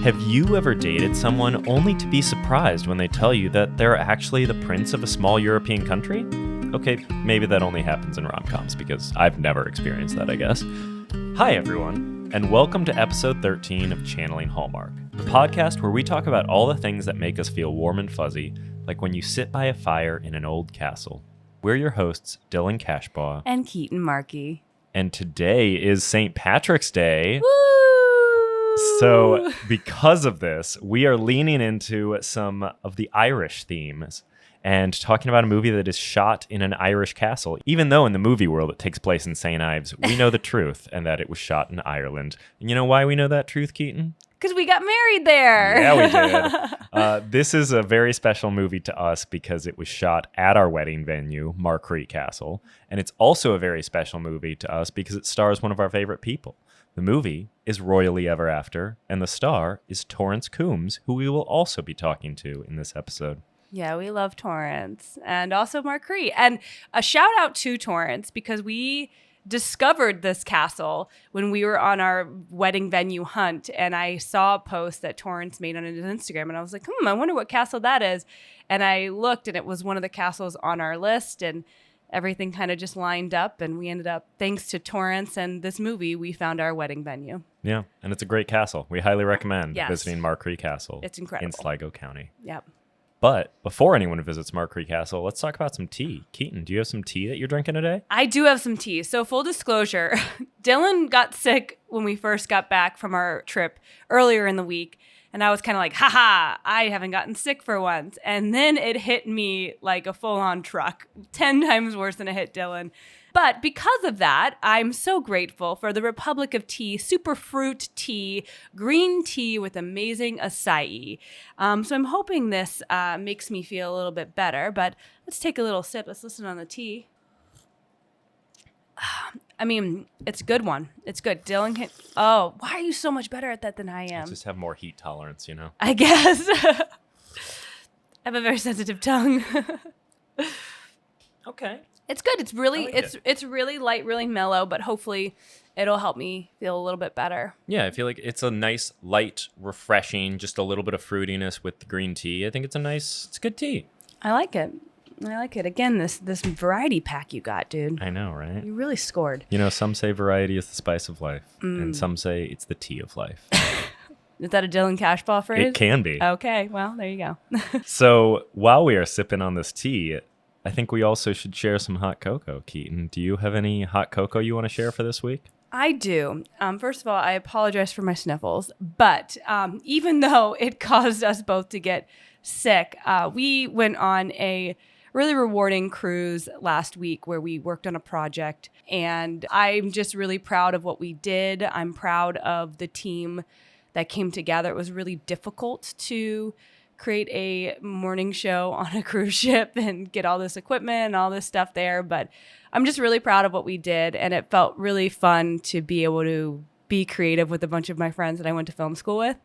Have you ever dated someone only to be surprised when they tell you that they're actually the prince of a small European country? Okay, maybe that only happens in rom-coms because I've never experienced that, I guess. Hi, everyone, and welcome to episode 13 of Channeling Hallmark, the podcast where we talk about all the things that make us feel warm and fuzzy, like when you sit by a fire in an old castle. We're your hosts, Dylan Cashbaugh and Keetin Markey. And today is St. Patrick's Day. Woo! So because of this, we are leaning into some of the Irish themes and talking about a movie that is shot in an Irish castle. Even though in the movie world it takes place in St. Ives, we know the truth and that it was shot in Ireland. And you know why we know that truth, Keetin? Because we got married there. Yeah, we did. This is a very special movie to us because it was shot at our wedding venue, Markrete Castle. And it's also a very special movie to us because it stars one of our favorite people. The movie is Royally Ever After, and the star is Torrance Coombs, who we will also be talking to in this episode. Yeah, we love Torrance and also Markrete. And a shout out to Torrance because we discovered this castle when we were on our wedding venue hunt, and I saw a post that Torrance made on his Instagram, and I was like, I wonder what castle that is. And I looked, and it was one of the castles on our list, and everything kind of just lined up, and we ended up, thanks to Torrance and this movie, we found our wedding venue. Yeah, and it's a great castle. We highly recommend visiting Markrete Castle. It's incredible. In Sligo County. Yep. But before anyone visits Markrete Castle, let's talk about some tea. Keetin, do you have some tea that you're drinking today? I do have some tea. So full disclosure, Dylan got sick when we first got back from our trip earlier in the week. And I was kind of like, haha, I haven't gotten sick for once. And then it hit me like a full-on truck, 10 times worse than it hit Dylan. But because of that, I'm so grateful for the Republic of Tea, superfruit tea, green tea with amazing acai. So I'm hoping this makes me feel a little bit better. But let's take a little sip. Let's listen on the tea. I mean, it's a good one. It's good. Dylan can... Oh, why are you so much better at that than I am? I just have more heat tolerance, you know? I guess. I have a very sensitive tongue. Okay. It's good. It's really it's really light, really mellow, but hopefully it'll help me feel a little bit better. Yeah, I feel like it's a nice, light, refreshing, just a little bit of fruitiness with the green tea. I think it's good tea. I like it. Again, this variety pack you got, dude. I know, right? You really scored. You know, some say variety is the spice of life, and some say it's the tea of life. Is that a Dylan Cashbaugh phrase? It can be. Okay, well, there you go. So while we are sipping on this tea, I think we also should share some hot cocoa. Keetin, do you have any hot cocoa you want to share for this week? I do. First of all, I apologize for my sniffles, but even though it caused us both to get sick, we went on a really rewarding cruise last week where we worked on a project, and I'm just really proud of what we did. I'm proud of the team that came together. It was really difficult to create a morning show on a cruise ship and get all this equipment and all this stuff there, but I'm just really proud of what we did, and it felt really fun to be able to be creative with a bunch of my friends that I went to film school with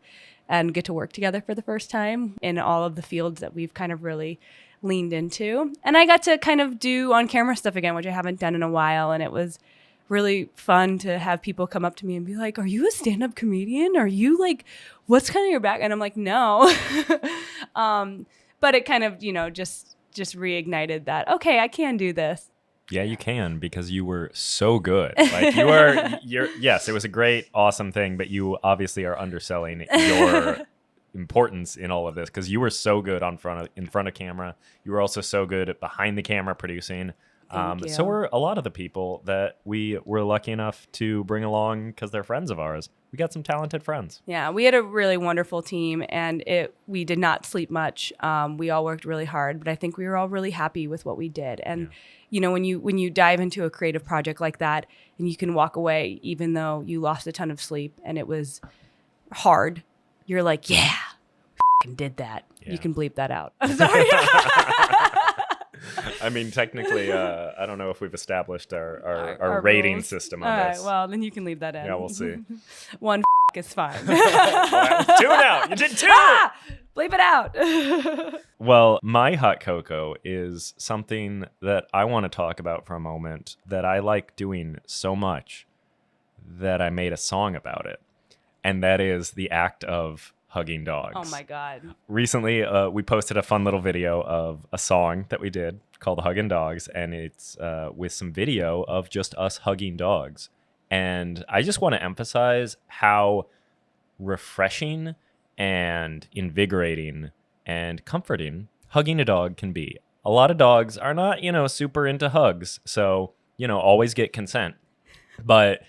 and get to work together for the first time in all of the fields that we've kind of really leaned into. And I got to kind of do on-camera stuff again, which I haven't done in a while, and it was really fun to have people come up to me and be like, are you a stand-up comedian? Are you like, what's kind of your back? And I'm like, no. But it kind of, just reignited that, okay, I can do this. Yeah, you can, because you were so good. Like yes, it was a great, awesome thing, but you obviously are underselling your importance in all of this because you were so good in front of camera. You were also so good at behind the camera producing. So were a lot of the people that we were lucky enough to bring along because they're friends of ours. We got some talented friends. Yeah, we had a really wonderful team, and we did not sleep much. We all worked really hard, but I think we were all really happy with what we did. And when you dive into a creative project like that, and you can walk away even though you lost a ton of sleep and it was hard, you're like, yeah, we did that. Yeah. You can bleep that out. I'm sorry. I mean, technically, I don't know if we've established our rating rules. System on this. All right, well, then you can leave that in. Yeah, we'll see. One is fine. Well, two now. You did two. Bleep it out. Well, my hot cocoa is something that I want to talk about for a moment that I like doing so much that I made a song about it. And that is the act of hugging dogs. Oh my God. Recently, we posted a fun little video of a song that we did called Hugging Dogs, and it's with some video of just us hugging dogs. And I just want to emphasize how refreshing and invigorating and comforting hugging a dog can be. A lot of dogs are not, super into hugs, so, always get consent. But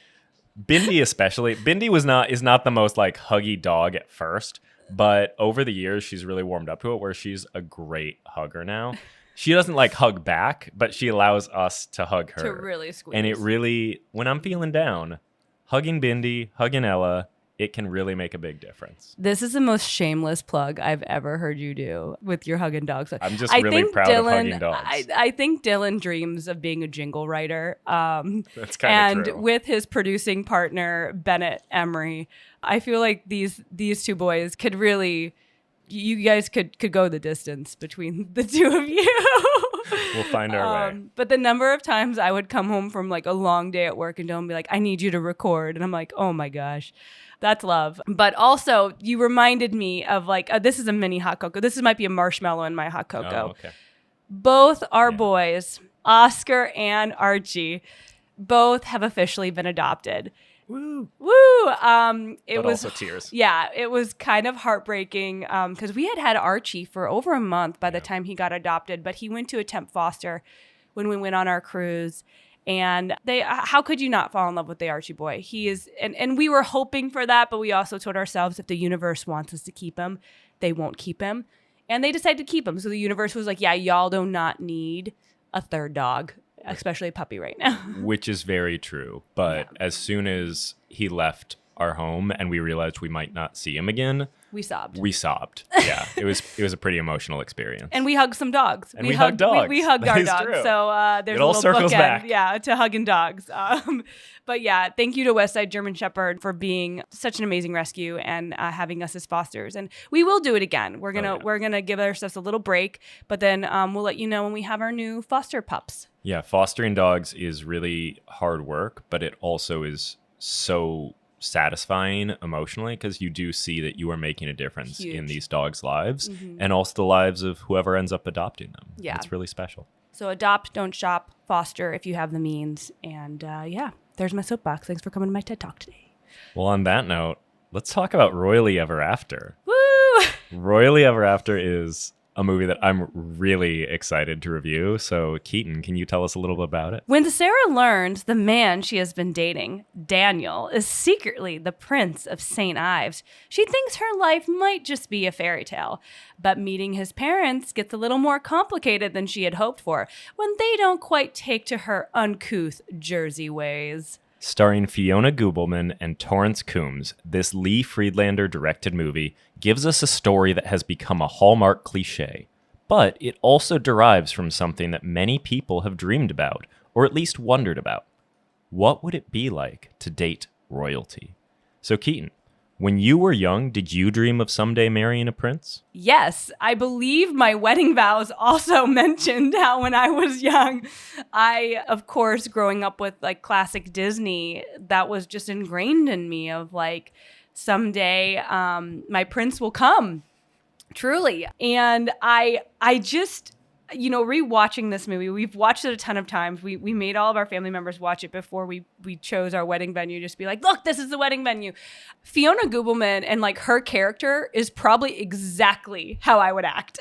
Bindi especially, Bindi is not the most like huggy dog at first, but over the years she's really warmed up to it where she's a great hugger now. She doesn't like hug back, but she allows us to hug her. To really squeeze. And it really, when I'm feeling down, hugging Bindi, hugging Ella, it can really make a big difference. This is the most shameless plug I've ever heard you do with your hugging dogs. I'm just really proud of hugging dogs. I think Dylan dreams of being a jingle writer. That's kind of true. And with his producing partner, Bennett Emery, I feel like these two boys could really, you guys could go the distance between the two of you. We'll find our way. But the number of times I would come home from like a long day at work and Dylan be like, I need you to record. And I'm like, oh my gosh. That's love. But also, you reminded me of like, this is a mini hot cocoa. This might be a marshmallow in my hot cocoa. Oh, okay. Both our boys, Oscar and Archie, both have officially been adopted. Woo. Woo! It was also tears. Yeah, it was kind of heartbreaking because we had Archie for over a month by the time he got adopted, but he went to a temp foster when we went on our cruise. And how could you not fall in love with the Archie boy? He is, and we were hoping for that, but we also told ourselves if the universe wants us to keep him, they won't keep him. And they decided to keep him. So the universe was like, yeah, y'all do not need a third dog, especially a puppy right now. Which is very true. But as soon as he left our home and we realized we might not see him again, we sobbed. Yeah, it was a pretty emotional experience. And we hugged some dogs. And we hugged dogs. We hugged That our is dogs. true. So there's It a all little circles bookend, back. to hugging dogs. But yeah, thank you to Westside German Shepherd for being such an amazing rescue and having us as fosters. And we will do it again. We're gonna give ourselves a little break, but then we'll let you know when we have our new foster pups. Yeah, fostering dogs is really hard work, but it also is so satisfying emotionally because you do see that you are making a difference in these dogs' lives and also the lives of whoever ends up adopting them. Yeah. It's really special. So adopt, don't shop, foster if you have the means. And there's my soapbox. Thanks for coming to my TED Talk today. Well, on that note, let's talk about Royally Ever After. Woo! Royally Ever After is a movie that I'm really excited to review. So, Keetin, can you tell us a little bit about it? When Sarah learns the man she has been dating, Daniel, is secretly the Prince of St. Ives, she thinks her life might just be a fairy tale. But meeting his parents gets a little more complicated than she had hoped for when they don't quite take to her uncouth Jersey ways. Starring Fiona Gubelman and Torrance Coombs, this Lee Friedlander-directed movie gives us a story that has become a Hallmark cliché, but it also derives from something that many people have dreamed about, or at least wondered about. What would it be like to date royalty? So, Keetin, when you were young, did you dream of someday marrying a prince? Yes, I believe my wedding vows also mentioned how when I was young, I, of course, growing up with like classic Disney, that was just ingrained in me of like, someday my prince will come, truly. And I just, rewatching this movie, we've watched it a ton of times. We made all of our family members watch it before we chose our wedding venue. Just be like, look, this is the wedding venue. Fiona Gubelman and like her character is probably exactly how I would act.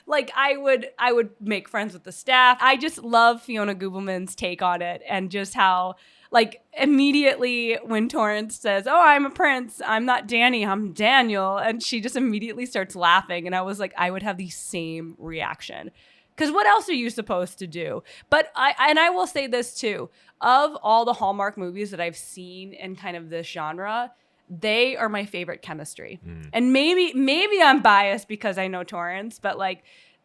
like I would make friends with the staff. I just love Fiona Gubelman's take on it and just how like immediately when Torrance says, oh, I'm a prince, I'm not Danny, I'm Daniel. And she just immediately starts laughing. And I was like, I would have the same reaction. Because what else are you supposed to do? But I will say this too, of all the Hallmark movies that I've seen in kind of this genre, they are my favorite chemistry. And maybe I'm biased because I know Torrance, but like,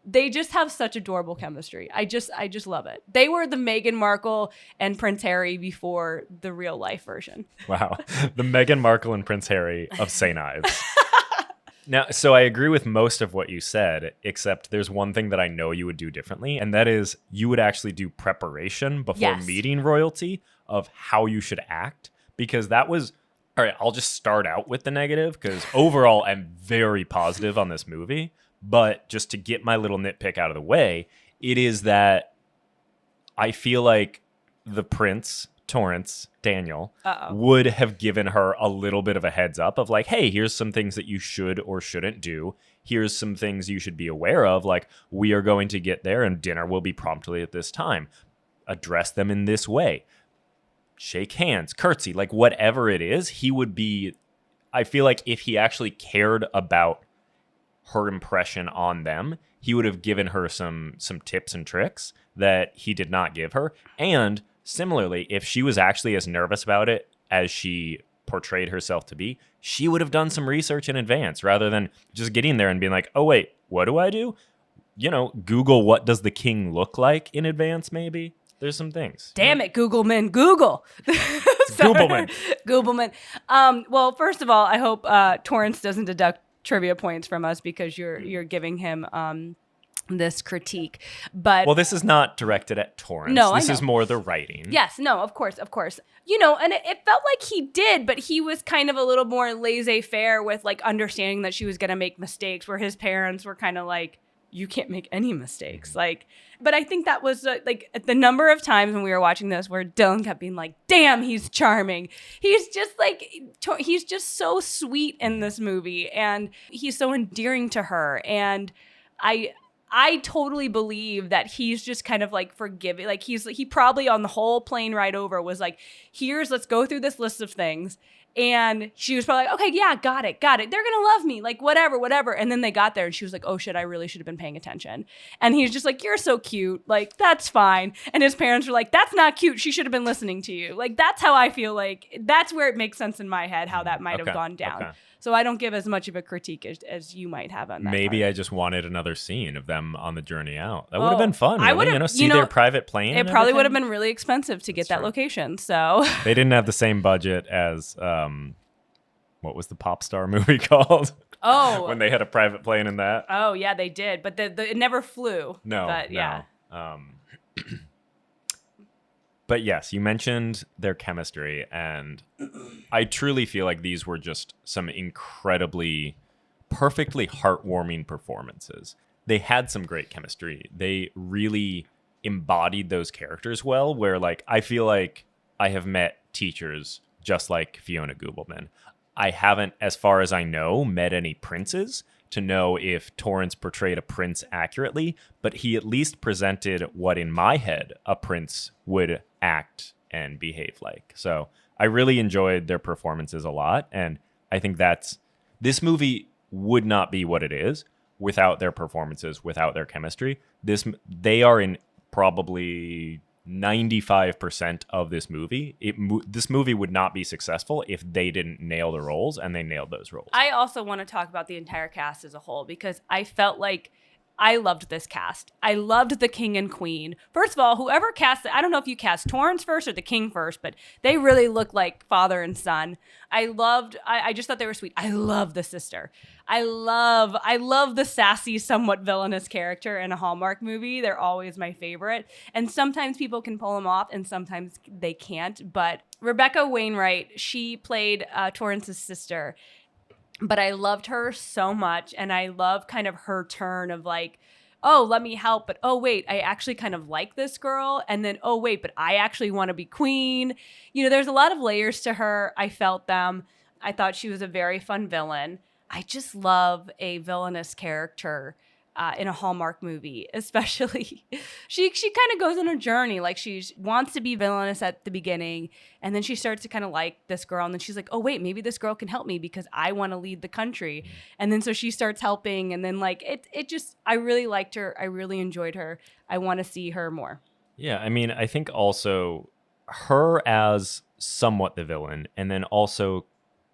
they just have such adorable chemistry. I just love it. They were the Meghan Markle and Prince Harry before the real life version. Wow. The Meghan Markle and Prince Harry of St. Ives. Now, so I agree with most of what you said, except there's one thing that I know you would do differently, and that is you would actually do preparation before meeting royalty of how you should act, because that was All right, I'll just start out with the negative because overall I'm very positive on this movie. But just to get my little nitpick out of the way, it is that I feel like the prince, Torrance, Daniel, would have given her a little bit of a heads up of like, hey, here's some things that you should or shouldn't do. Here's some things you should be aware of. Like, we are going to get there and dinner will be promptly at this time. Address them in this way. Shake hands, curtsy, like whatever it is, he would be, I feel like if he actually cared about her impression on them, he would have given her some tips and tricks that he did not give her. And similarly, if she was actually as nervous about it as she portrayed herself to be, she would have done some research in advance rather than just getting there and being like, oh, wait, what do I do? You know, Google what does the king look like in advance, maybe. There's some things. Damn it, Googleman, Google. Googleman. Googleman. Well, first of all, I hope Torrance doesn't deduct trivia points from us because you're giving him this critique. But well, this is not directed at Torrance. No, this is more the writing. Yes, no, of course. You know, and it felt like he did, but he was kind of a little more laissez-faire with like understanding that she was going to make mistakes, where his parents were kind of like, you can't make any mistakes. Like, but I think that was like the number of times when we were watching this where Dylan kept being like, damn, he's charming. He's just like, he's just so sweet in this movie and he's so endearing to her. And I totally believe that he's just kind of like forgiving. Like he probably on the whole plane ride over was like, let's go through this list of things. And she was probably like, okay, yeah, got it. They're going to love me. Like, whatever. And then they got there and she was like, oh shit, I really should have been paying attention. And he's just like, you're so cute. Like, that's fine. And his parents were like, that's not cute. She should have been listening to you. Like, that's how I feel like, that's where it makes sense in my head, how that might have gone down. Okay. So I don't give as much of a critique as you might have on that. Maybe part. I just wanted another scene of them on the journey out. That would have been fun. Really. I would have, see their private plane. It probably would have been really expensive to get that location. So they didn't have the same budget as what was the pop star movie called? Oh, when they had a private plane in that. Oh yeah, they did, but it never flew. No, but yeah. But yes, you mentioned their chemistry, and I truly feel like these were just some incredibly, perfectly heartwarming performances. They had some great chemistry. They really embodied those characters well, where like I feel like I have met teachers just like Fiona Gubelman. I haven't, as far as I know, met any princes to know if Torrance portrayed a prince accurately, but he at least presented what in my head a prince would act and behave like. So I really enjoyed their performances a lot, and I think this movie would not be what it is without their performances, without their chemistry. They are in probably 95% of this movie. This movie would not be successful if they didn't nail the roles, and they nailed those roles. I also want to talk about the entire cast as a whole because I felt like I loved this cast. I loved the king and queen. First of all, whoever cast it, I don't know if you cast Torrance first or the king first, but they really look like father and son. I just thought they were sweet. I love the sister. I love the sassy, somewhat villainous character in a Hallmark movie. They're always my favorite. And sometimes people can pull them off and sometimes they can't. But Rebecca Wainwright, she played Torrance's sister. But I loved her so much, and I love kind of her turn of like, oh, let me help, but oh, wait, I actually kind of like this girl, and then, oh, wait, but I actually want to be queen. You know, there's a lot of layers to her. I felt them. I thought she was a very fun villain. I just love a villainous character in a Hallmark movie, especially. She kind of goes on a journey. Like she wants to be villainous at the beginning, and then she starts to kind of like this girl, and then she's like, oh wait, maybe this girl can help me because I want to lead the country. And then so she starts helping, and then like it just, I really liked her. I really enjoyed her. I want to see her more. Yeah, I mean, I think also her as somewhat the villain, and then also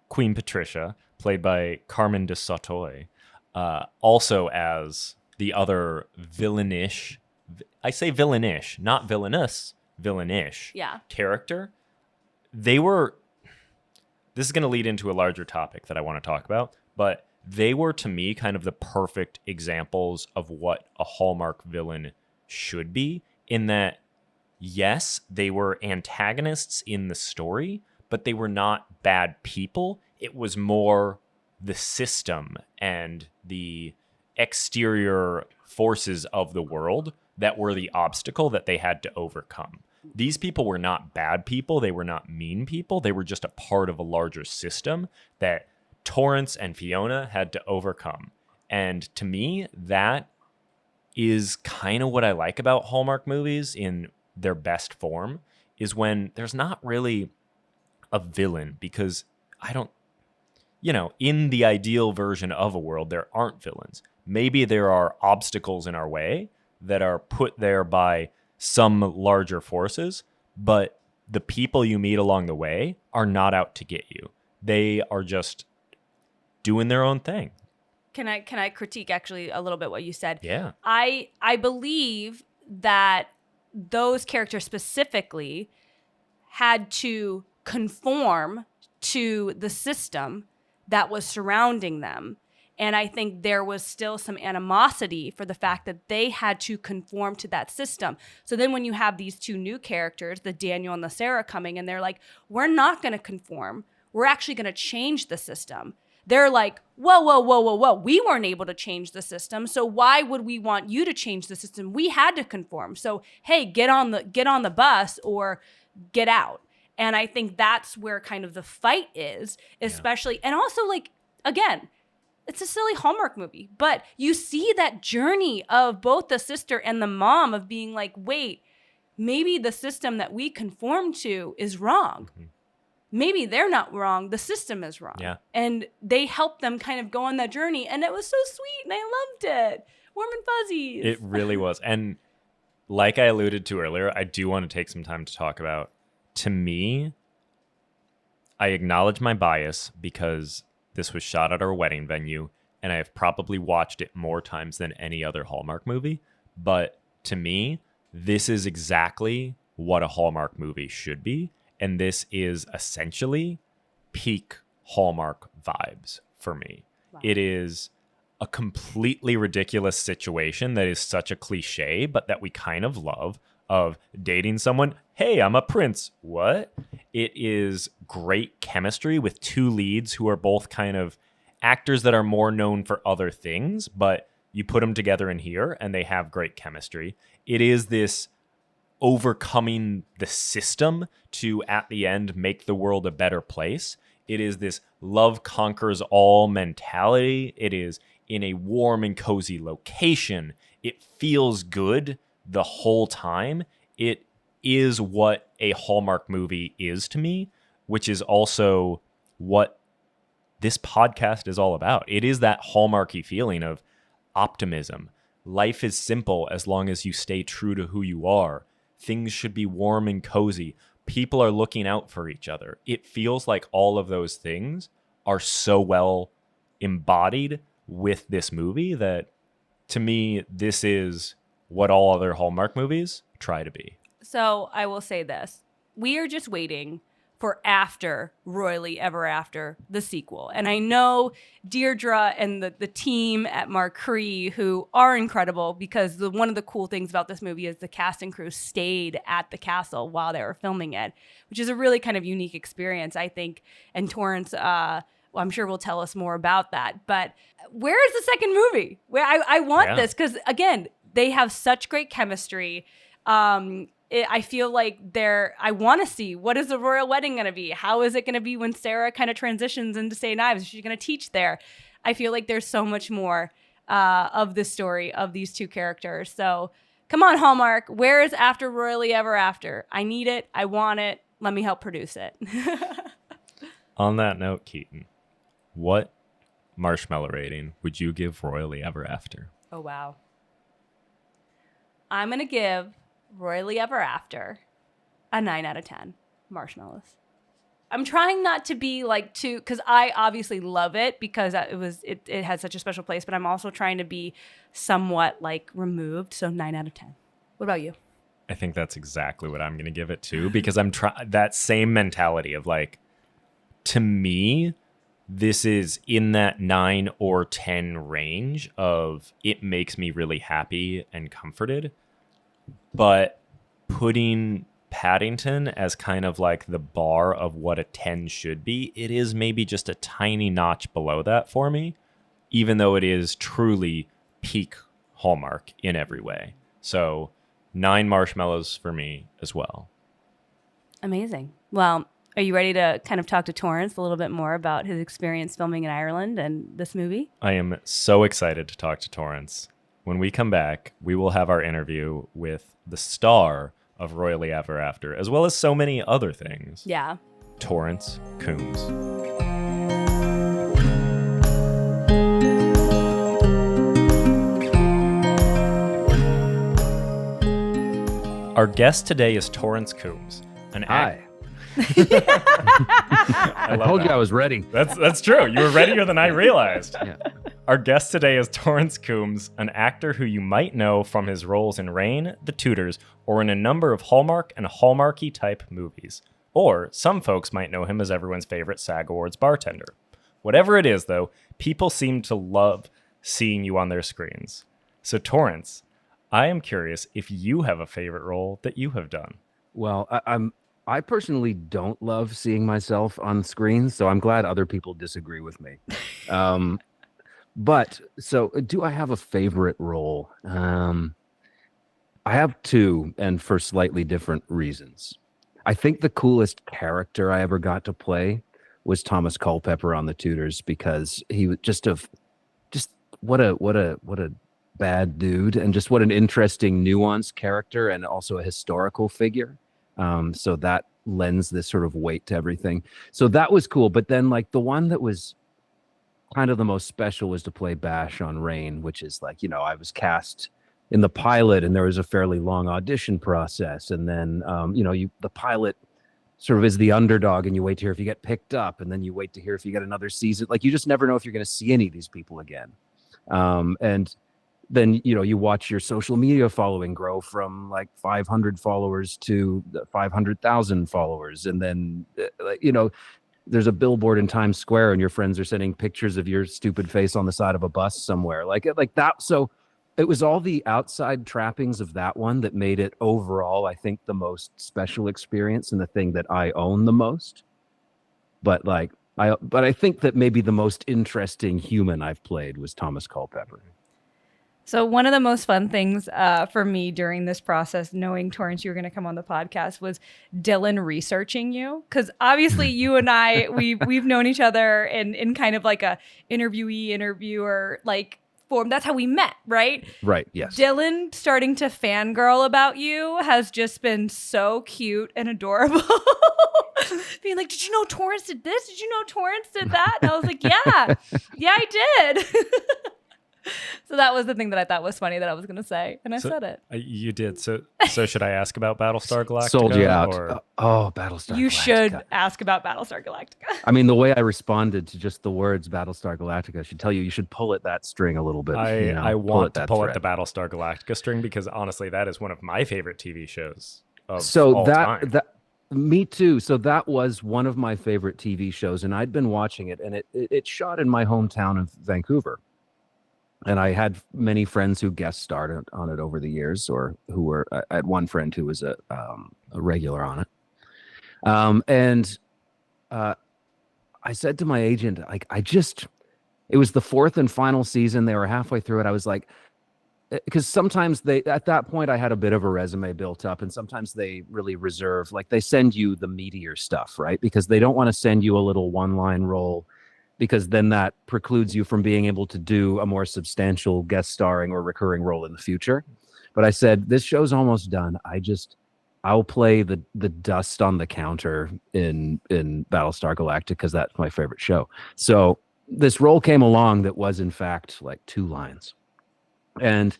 Queen Patricia, played by Carmen de Sautoy, also as the other villainish, I say villainish, not villainous, villainish character. This is going to lead into a larger topic that I want to talk about, but they were to me kind of the perfect examples of what a Hallmark villain should be, in that, yes, they were antagonists in the story, but they were not bad people. It was more the system and the exterior forces of the world that were the obstacle that they had to overcome. These people were not bad people. They were not mean people. They were just a part of a larger system that Torrance and Fiona had to overcome. And to me, that is kind of what I like about Hallmark movies in their best form, is when there's not really a villain, because in the ideal version of a world, there aren't villains. Maybe there are obstacles in our way that are put there by some larger forces, but the people you meet along the way are not out to get you. They are just doing their own thing. Can I critique actually a little bit what you said? Yeah. I believe that those characters specifically had to conform to the system that was surrounding them. And I think there was still some animosity for the fact that they had to conform to that system. So then when you have these two new characters, the Daniel and the Sarah, coming, and they're like, we're not going to conform. We're actually going to change the system. They're like, whoa. We weren't able to change the system. So why would we want you to change the system? We had to conform. So, hey, get on the bus or get out. And I think that's where kind of the fight is, especially, and also, like, again, it's a silly Hallmark movie, but you see that journey of both the sister and the mom of being like, wait, maybe the system that we conform to is wrong. Mm-hmm. Maybe they're not wrong. The system is wrong. Yeah. And they helped them kind of go on that journey. And it was so sweet. And I loved it. Warm and fuzzies. It really was. And like I alluded to earlier, I do want to take some time to talk about, to me, I acknowledge my bias because this was shot at our wedding venue, and I have probably watched it more times than any other Hallmark movie. But to me, this is exactly what a Hallmark movie should be. And this is essentially peak Hallmark vibes for me. Wow. It is a completely ridiculous situation that is such a cliche, but that we kind of love, of dating someone. Hey, I'm a prince. What? It is great chemistry with two leads who are both kind of actors that are more known for other things, but you put them together in here and they have great chemistry. It is this overcoming the system to, at the end, make the world a better place. It is this love conquers all mentality. It is in a warm and cozy location. It feels good the whole time. It is what a Hallmark movie is to me, which is also what this podcast is all about. It is that Hallmarky feeling of optimism. Life is simple as long as you stay true to who you are. Things should be warm and cozy. People are looking out for each other. It feels like all of those things are so well embodied with this movie that, to me, this is what all other Hallmark movies try to be. So I will say this. We are just waiting for After Royally Ever After, the sequel. And I know Deirdre and the team at Marquee, who are incredible, because one of the cool things about this movie is the cast and crew stayed at the castle while they were filming it, which is a really kind of unique experience, I think. And Torrance, I'm sure will tell us more about that. But where is the second movie? Where I want this, because, again, they have such great chemistry. I feel like I want to see, what is the royal wedding going to be? How is it going to be when Sarah kind of transitions into St. Ives? Is she going to teach there? I feel like there's so much more of the story of these two characters. So come on, Hallmark. Where is After Royally Ever After? I need it. I want it. Let me help produce it. On that note, Keetin, what marshmallow rating would you give Royally Ever After? Oh, wow. I'm going to give Royally Ever After a 9 out of 10 marshmallows. I'm trying not to be like too, because I obviously love it because it had such a special place, but I'm also trying to be somewhat like removed. So 9 out of 10. What about you? I think that's exactly what I'm going to give it too, because I'm that same mentality of like, to me, this is in that 9 or 10 range of it makes me really happy and comforted. But putting Paddington as kind of like the bar of what a 10 should be, it is maybe just a tiny notch below that for me, even though it is truly peak Hallmark in every way. So 9 marshmallows for me as well. Amazing. Well, are you ready to kind of talk to Torrance a little bit more about his experience filming in Ireland and this movie? I am so excited to talk to Torrance. When we come back, we will have our interview with the star of Royally Ever After, as well as so many other things. Yeah. Torrance Coombs. Our guest today is Torrance Coombs. Hi. I told you I was ready. That's true. You were readier than I realized. Yeah. Our guest today is Torrance Coombs, an actor who you might know from his roles in Rain, The Tudors, or in a number of Hallmark and Hallmarky type movies. Or some folks might know him as everyone's favorite SAG Awards bartender. Whatever it is, though, people seem to love seeing you on their screens. So Torrance, I am curious if you have a favorite role that you have done. Well, I personally don't love seeing myself on screen, so I'm glad other people disagree with me. But so do I have a favorite role? I have two, and for slightly different reasons. I think the coolest character I ever got to play was Thomas Culpepper on The Tudors, because he was just what a bad dude, and just what an interesting, nuanced character, and also a historical figure. So that lends this sort of weight to everything. So that was cool. But then, like, the one that was kind of the most special was to play Bash on Rain, which is like, I was cast in the pilot, and there was a fairly long audition process. And then, the pilot sort of is the underdog, and you wait to hear if you get picked up, and then you wait to hear if you get another season. Like, you just never know if you're going to see any of these people again. And then, you watch your social media following grow from like 500 followers to 500,000 followers. And then, there's a billboard in Times Square and your friends are sending pictures of your stupid face on the side of a bus somewhere like that. So it was all the outside trappings of that one that made it overall, I think, the most special experience and the thing that I own the most. But I think that maybe the most interesting human I've played was Thomas Culpepper. So one of the most fun things for me during this process, knowing Torrance, you were going to come on the podcast, was Dylan researching you. Because obviously you and I, we've known each other in kind of like a interviewer like form. That's how we met, right? Right, yes. Dylan starting to fangirl about you has just been so cute and adorable. Being like, did you know Torrance did this? Did you know Torrance did that? And I was like, yeah, I did. So that was the thing that I thought was funny that I was going to say, and I said it. You did. So should I ask about Battlestar Galactica? Sold you out. Or? Battlestar You Galactica. should ask about Battlestar Galactica. I mean, the way I responded to just the words Battlestar Galactica should tell you should pull at that string a little bit. I want to pull at the Battlestar Galactica string, because honestly, that is one of my favorite TV shows of all time. Me too. So that was one of my favorite TV shows, and I'd been watching it, and it shot in my hometown of Vancouver. And I had many friends who guest starred on it over the years, or who were. I had one friend who was a regular on it. I said to my agent, like, it was the fourth and final season. They were halfway through it. I was like, because sometimes at that point I had a bit of a resume built up, and sometimes they really reserve, like, they send you the meatier stuff, right? Because they don't want to send you a little one-line role, because then that precludes you from being able to do a more substantial guest starring or recurring role in the future. But I said, this show's almost done. I'll play the dust on the counter in Battlestar Galactica, because that's my favorite show. So this role came along that was in fact like 2 lines. And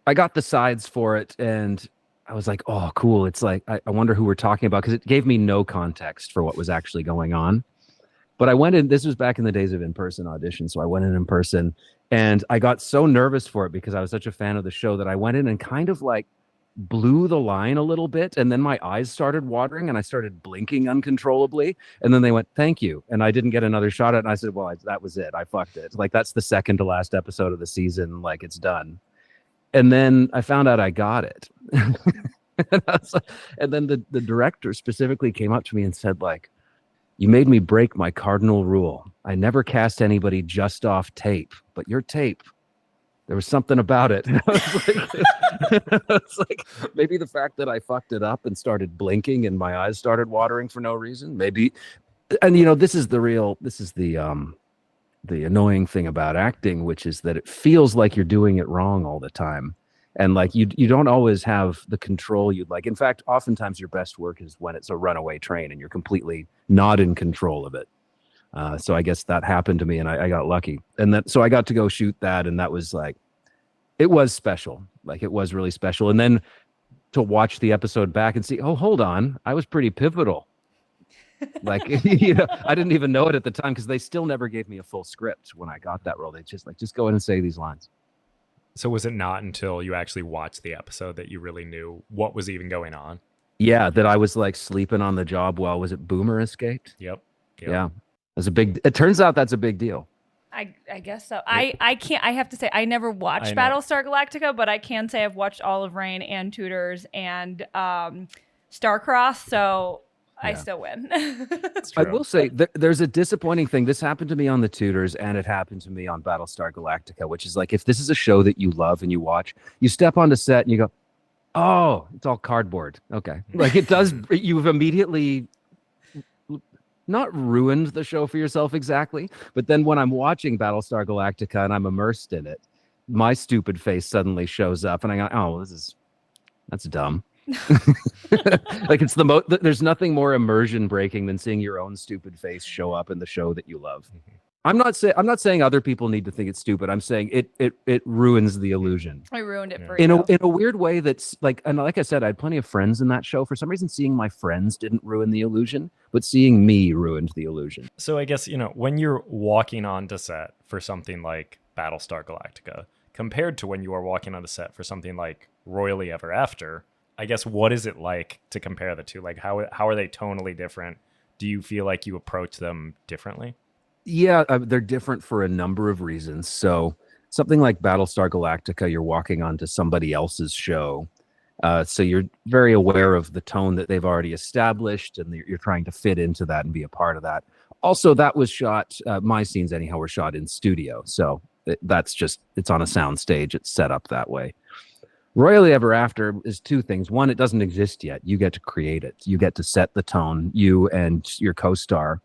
I got the sides for it, and I was like, oh, cool. It's like, I wonder who we're talking about, because it gave me no context for what was actually going on. But I went in, this was back in the days of in-person auditions, so I went in person, and I got so nervous for it because I was such a fan of the show that I went in and kind of like blew the line a little bit, and then my eyes started watering and I started blinking uncontrollably, and then they went, thank you, and I didn't get another shot at it, and I said, well, that was it. I fucked it. Like, that's the second to last episode of the season. Like, it's done. And then I found out I got it. And then the director specifically came up to me and said, like, you made me break my cardinal rule. I never cast anybody just off tape, but your tape, there was something about it. And I was like, maybe the fact that I fucked it up and started blinking and my eyes started watering for no reason, maybe. And this is the annoying thing about acting, which is that it feels like you're doing it wrong all the time. And like you don't always have the control you'd like. In fact, oftentimes your best work is when it's a runaway train and you're completely not in control of it. So I guess that happened to me, and I got lucky. And so I got to go shoot that, and that was like, it was special. Like, it was really special. And then to watch the episode back and see, oh, hold on, I was pretty pivotal. Like, I didn't even know it at the time because they still never gave me a full script when I got that role. They just go in and say these lines. So was it not until you actually watched the episode that you really knew what was even going on? Yeah, that I was like sleeping on the job while, was it Boomer escaped? Yep. Yeah. It turns out that's a big deal. I guess so. I can't. I have to say I never watched Battlestar Galactica, but I can say I've watched Olive Reign and Tudors and Starcross. So I still win. I will say there's a disappointing thing. This happened to me on the Tudors, and it happened to me on Battlestar Galactica, which is like, if this is a show that you love and you watch, you step onto set and you go, oh, it's all cardboard. Okay. Like, it does. You've immediately not ruined the show for yourself exactly, but then when I'm watching Battlestar Galactica and I'm immersed in it, my stupid face suddenly shows up and I go, oh, that's dumb. Like, it's there's nothing more immersion breaking than seeing your own stupid face show up in the show that you love. I'm not saying other people need to think it's stupid. I'm saying it ruins the illusion. I ruined it for you. In a weird way that's like, and like I said, I had plenty of friends in that show. For some reason, seeing my friends didn't ruin the illusion, but seeing me ruined the illusion. So I guess, when you're walking onto set for something like Battlestar Galactica, compared to when you are walking on the set for something like Royally Ever After, I guess, what is it like to compare the two? Like, how are they tonally different? Do you feel like you approach them differently? Yeah, they're different for a number of reasons. So something like Battlestar Galactica, you're walking onto somebody else's show. So you're very aware of the tone that they've already established, and you're trying to fit into that and be a part of that. Also, that was shot, my scenes anyhow, were shot in studio. So it's on a sound stage. It's set up that way. Royally Ever After is two things. One, it doesn't exist yet. You get to create it. You get to set the tone, you and your co-star.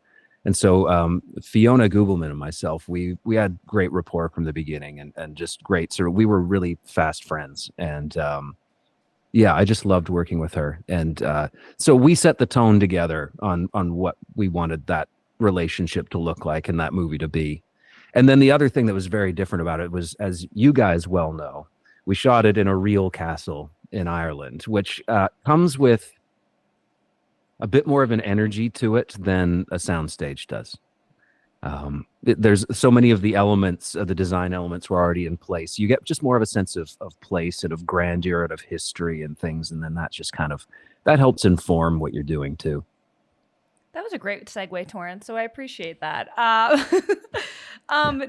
And so Fiona Gubelman and myself, we had great rapport from the beginning, and just great we were really fast friends. And I just loved working with her. And so we set the tone together on what we wanted that relationship to look like and that movie to be. And then the other thing that was very different about it was, as you guys well know, we shot it in a real castle in Ireland, which comes with a bit more of an energy to it than a soundstage does. There's so many of the elements, the design elements, were already in place. You get just more of a sense of place and of grandeur and of history and things, and then that's just that helps inform what you're doing too. That was a great segue, Torrance, so I appreciate that.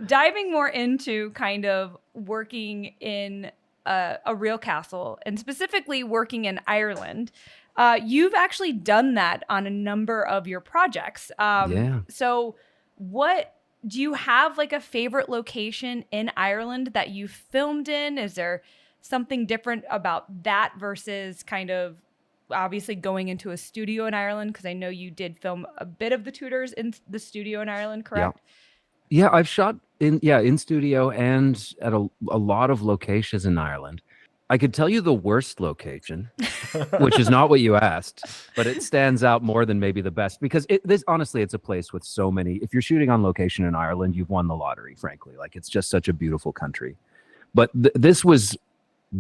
Diving more into kind of working in a real castle, and specifically working in Ireland, you've actually done that on a number of your projects. So what do you have, like, a favorite location in Ireland that you filmed in? Is there something different about that versus kind of obviously going into a studio in Ireland? Because I know you did film a bit of the Tudors in the studio in Ireland, correct? Yeah, I've shot in studio and at a lot of locations in Ireland. I could tell you the worst location, which is not what you asked, but it stands out more than maybe the best, because honestly, it's a place with so many. If you're shooting on location in Ireland, you've won the lottery, frankly. Like, it's just such a beautiful country. But this was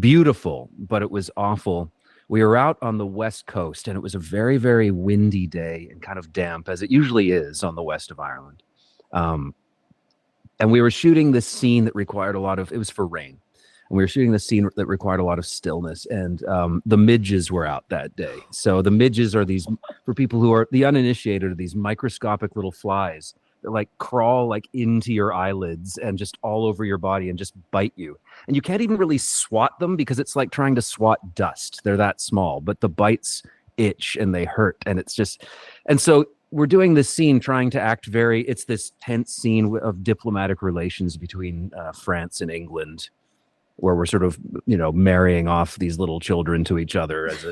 beautiful, but it was awful. We were out on the West Coast, and it was a very, very windy day and kind of damp, as it usually is on the west of Ireland. And we were shooting this scene that required it was for rain. And we were shooting the scene that required a lot of stillness, and the midges were out that day. So the midges are these, for people who are the uninitiated, are these microscopic little flies like crawl like into your eyelids and just all over your body and just bite you. And you can't even really swat them because it's like trying to swat dust. They're that small, but the bites itch and they hurt. And it's just, and so we're doing this scene trying to act it's this tense scene of diplomatic relations between France and England, where we're sort of, marrying off these little children to each other as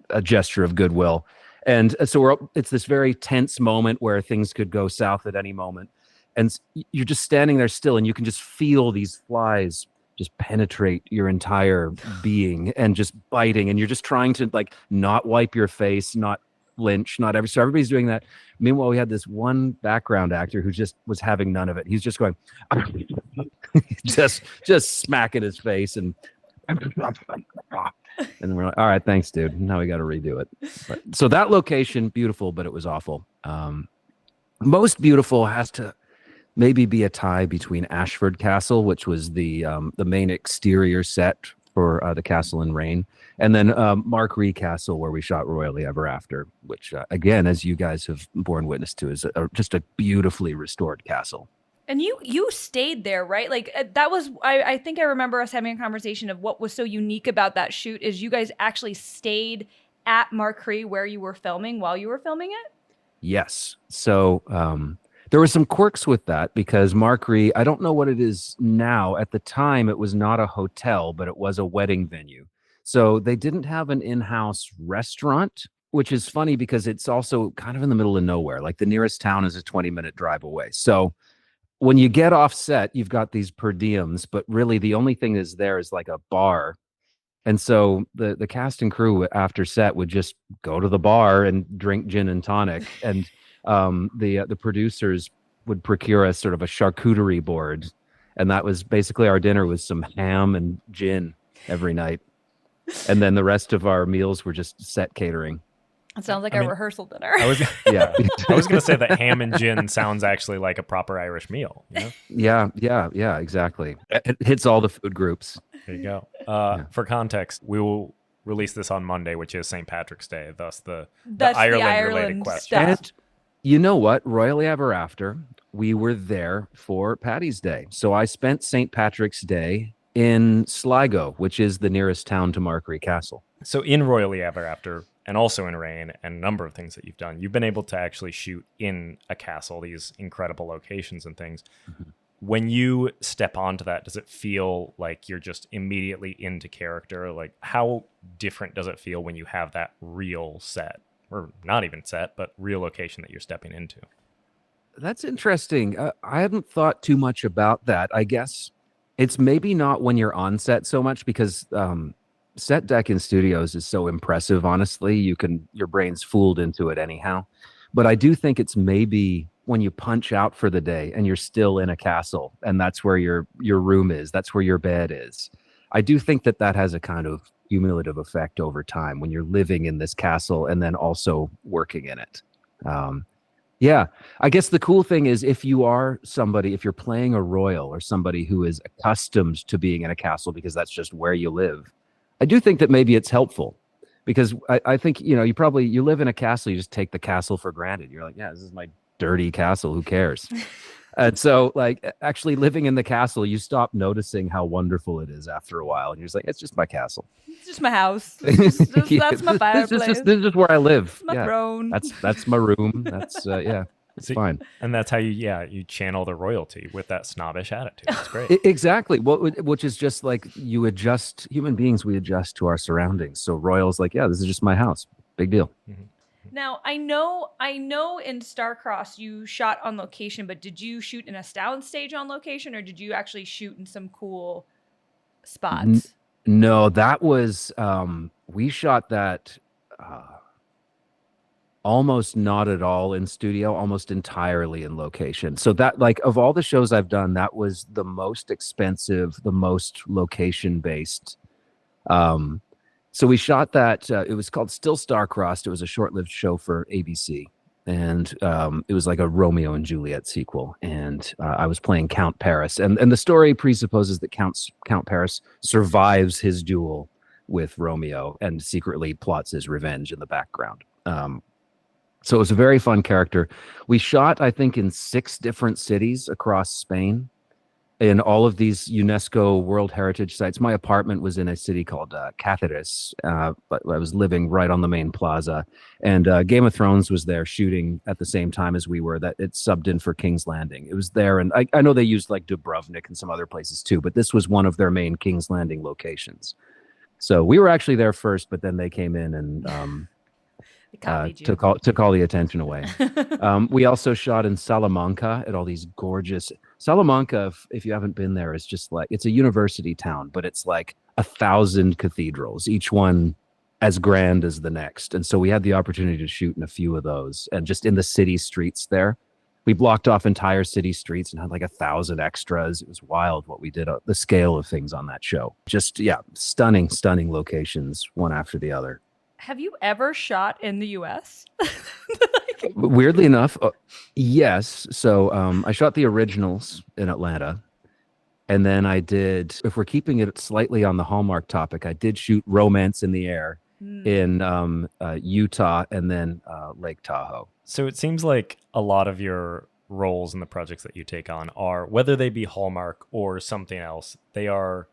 a gesture of goodwill. And so it's this very tense moment where things could go south at any moment. And you're just standing there still, and you can just feel these flies just penetrate your entire being and just biting. And you're just trying to like not wipe your face, not flinch, so everybody's doing that. Meanwhile, we had this one background actor who just was having none of it. He's just going, just smacking his face and we're like, all right, thanks, dude. Now we got to redo it. So that location, beautiful, but it was awful. Most beautiful has to maybe be a tie between Ashford Castle, which was the main exterior set for the Castle in Rain, and then Mark Ree Castle, where we shot Royally Ever After, which again, as you guys have borne witness to, is just a beautifully restored castle. And you stayed there, right? Like that was, I think I remember us having a conversation of what was so unique about that shoot is you guys actually stayed at Mark Ree where you were filming while you were filming it? Yes. So there were some quirks with that because Mark Ree, I don't know what it is now. At the time, it was not a hotel, but it was a wedding venue. So they didn't have an in-house restaurant, which is funny because it's also kind of in the middle of nowhere. Like the nearest town is a 20-minute drive away. So when you get off set, you've got these per diems, but really the only thing is there is like a bar. And so the cast and crew after set would just go to the bar and drink gin and tonic. And the producers would procure us sort of a charcuterie board. And that was basically our dinner was some ham and gin every night. And then the rest of our meals were just set catering. It sounds like a rehearsal dinner. I was Yeah. I was gonna say that ham and gin sounds actually like a proper Irish meal. Yeah, exactly. It hits all the food groups. There you go. For context, we will release this on Monday, which is St. Patrick's Day, thus the Ireland-related question. And you know what? Royally Ever After, we were there for Paddy's Day. So I spent St. Patrick's Day in Sligo, which is the nearest town to Mark Ree Castle. So in Royally Ever After, and also in Rain, and a number of things that you've done, you've been able to actually shoot in a castle, these incredible locations and things. Mm-hmm. When you step onto that, does it feel like you're just immediately into character? Like, how different does it feel when you have that real set, or not even set, but real location that you're stepping into? That's interesting. I hadn't thought too much about that. I guess it's maybe not when you're on set so much because set deck in studios is so impressive. Honestly, your brain's fooled into it anyhow. But I do think it's maybe when you punch out for the day and you're still in a castle and that's where your room is, that's where your bed is. I do think that has a kind of cumulative effect over time when you're living in this castle and then also working in it. Yeah, I guess the cool thing is if you're playing a royal or somebody who is accustomed to being in a castle because that's just where you live, I do think that maybe it's helpful because I think, you live in a castle, you just take the castle for granted. You're like, yeah, this is my dirty castle. Who cares? And so like actually living in the castle, you stop noticing how wonderful it is after a while. And you're just like, it's just my castle. It's just my house. That's my fireplace. This is just where I live. My throne. That's my room. That's it's fine. And that's how you channel the royalty with that snobbish attitude. It's great. Exactly. Which is just like you adjust, human beings, we adjust to our surroundings. So royals like, yeah, this is just my house. Big deal. Mm-hmm. Now, I know in Starcross you shot on location, but did you shoot in a sound stage on location or did you actually shoot in some cool spots? No, that was, we shot that almost not at all in studio, almost entirely in location. So that, like, of all the shows I've done, that was the most expensive, the most location based. So we shot that. It was called Still Star-Crossed. It was a short-lived show for ABC, and it was like a Romeo and Juliet sequel. And I was playing Count Paris, and the story presupposes that Count Paris survives his duel with Romeo and secretly plots his revenge in the background. So it was a very fun character. We shot, I think, in 6 different cities across Spain, in all of these UNESCO World Heritage sites. My apartment was in a city called Cáceres, but I was living right on the main plaza. And Game of Thrones was there shooting at the same time as we were. That it subbed in for King's Landing. It was there, and I know they used like Dubrovnik and some other places too, but this was one of their main King's Landing locations. So we were actually there first, but then they came in and They copied you. took all the attention away. We also shot in Salamanca at all these gorgeous Salamanca. If you haven't been there, is just like, it's a university town, but it's like 1,000 cathedrals, each one as grand as the next. And so we had the opportunity to shoot in a few of those, and just in the city streets there. We blocked off entire city streets and had like 1,000 extras. It was wild what we did, the scale of things on that show. Just, yeah, stunning locations, one after the other. Have you ever shot in the U.S.? Weirdly enough, yes. So I shot the originals in Atlanta. And then I did, if we're keeping it slightly on the Hallmark topic, I did shoot Romance in the Air in Utah and then Lake Tahoe. So it seems like a lot of your roles in the projects that you take on are, whether they be Hallmark or something else, they are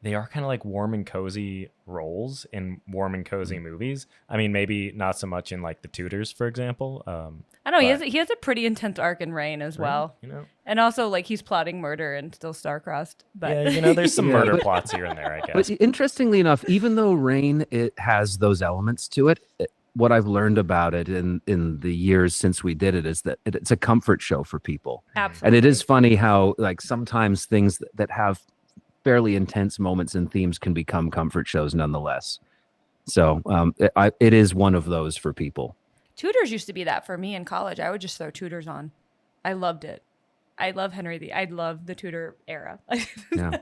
kind of like warm and cozy roles in warm and cozy movies. I mean, maybe not so much in like The Tudors, for example. I know he has a pretty intense arc in Rain as well, you know, and also like he's plotting murder and still star-crossed. But yeah, you know, there's some murder plots here and there, I guess. But interestingly enough, even though Rain, it has those elements to it, what I've learned about it in the years since we did it is that it's a comfort show for people. Absolutely. And it is funny how like sometimes things that have fairly intense moments and themes can become comfort shows nonetheless. So it is one of those for people. Tudors used to be that for me in college. I would just throw Tudors on. I loved it. I love I love the Tudor era. Yeah.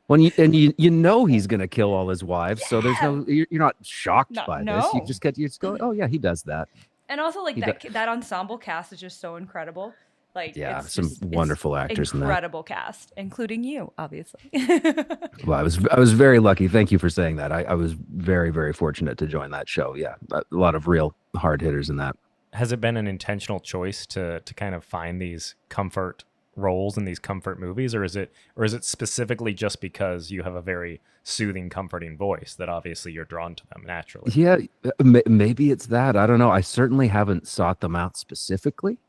When you know he's gonna kill all his wives, so there's you're not shocked by this. You just go, oh yeah, he does that. And also like that ensemble cast is just so incredible. Like, yeah, some wonderful actors in that. Incredible cast, including you, obviously. Well, I was very lucky. Thank you for saying that. I was very, very fortunate to join that show. Yeah, a lot of real hard hitters in that. Has it been an intentional choice to kind of find these comfort roles in these comfort movies, or is it specifically just because you have a very soothing, comforting voice that obviously you're drawn to them naturally? Yeah, maybe it's that. I don't know. I certainly haven't sought them out specifically.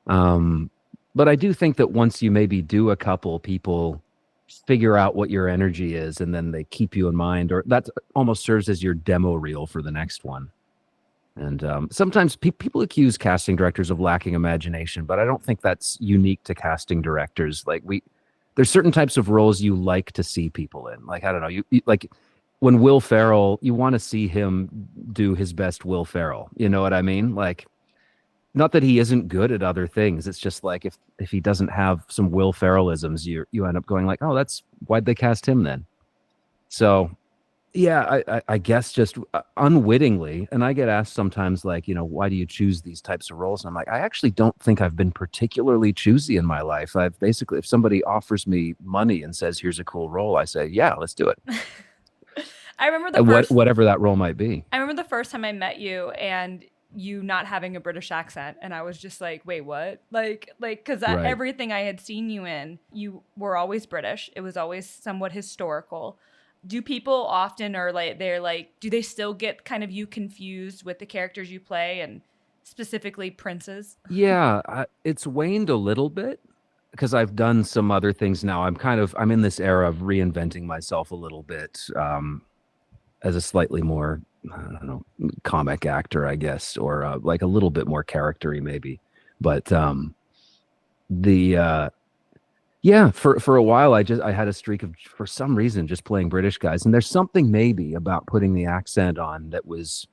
But I do think that once you maybe do a couple, people figure out what your energy is, and then they keep you in mind, or that almost serves as your demo reel for the next one. And sometimes people accuse casting directors of lacking imagination, but I don't think that's unique to casting directors. Like there's certain types of roles you like to see people in. Like, I don't know, you like when Will Ferrell, you want to see him do his best Will Ferrell. You know what I mean? Like, not that he isn't good at other things. It's just like if he doesn't have some Will Ferrellisms, you end up going like, oh, why'd they cast him then? So, yeah, I guess just unwittingly, and I get asked sometimes like, you know, why do you choose these types of roles? And I'm like, I actually don't think I've been particularly choosy in my life. I've basically, if somebody offers me money and says, here's a cool role, I say, yeah, let's do it. I remember whatever that role might be. I remember the first time I met you and you not having a British accent, and I was just like, wait, what? Like because Right. everything I had seen you in, you were always British. It was always somewhat historical. Do people often, or like do they still get kind of you confused with the characters you play, and specifically princes? Yeah, it's waned a little bit because I've done some other things now. I'm in this era of reinventing myself a little bit as a slightly more, I don't know, comic actor, I guess, or like a little bit more character-y maybe. But yeah, for a while I had a streak of, for some reason, just playing British guys. And there's something maybe about putting the accent on that was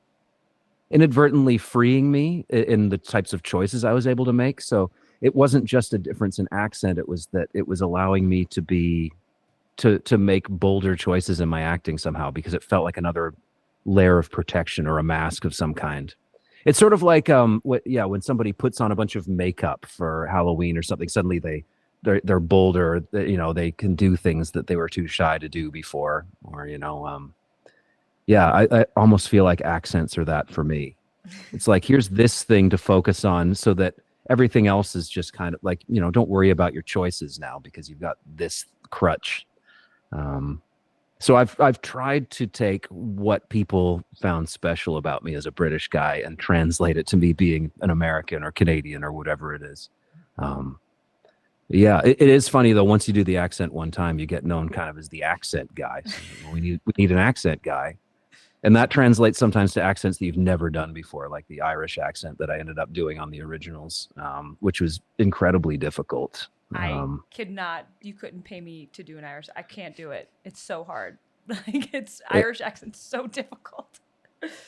inadvertently freeing me in the types of choices I was able to make. So it wasn't just a difference in accent. It was that it was allowing me to make bolder choices in my acting somehow, because it felt like another layer of protection or a mask of some kind. It's sort of like when somebody puts on a bunch of makeup for Halloween or something, suddenly they're bolder, you know, they can do things that they were too shy to do before, or you know, I almost feel like accents are that for me. It's like, here's this thing to focus on so that everything else is just kind of like, don't worry about your choices now because you've got this crutch. So I've tried to take what people found special about me as a British guy and translate it to me being an American or Canadian or whatever it is. Yeah, it is funny though. Once you do the accent one time, you get known kind of as the accent guy. So we need an accent guy, and that translates sometimes to accents that you've never done before, like the Irish accent that I ended up doing on the originals, which was incredibly difficult. I could not. You couldn't pay me to do an Irish. I can't do it. It's so hard. Irish accent's so difficult.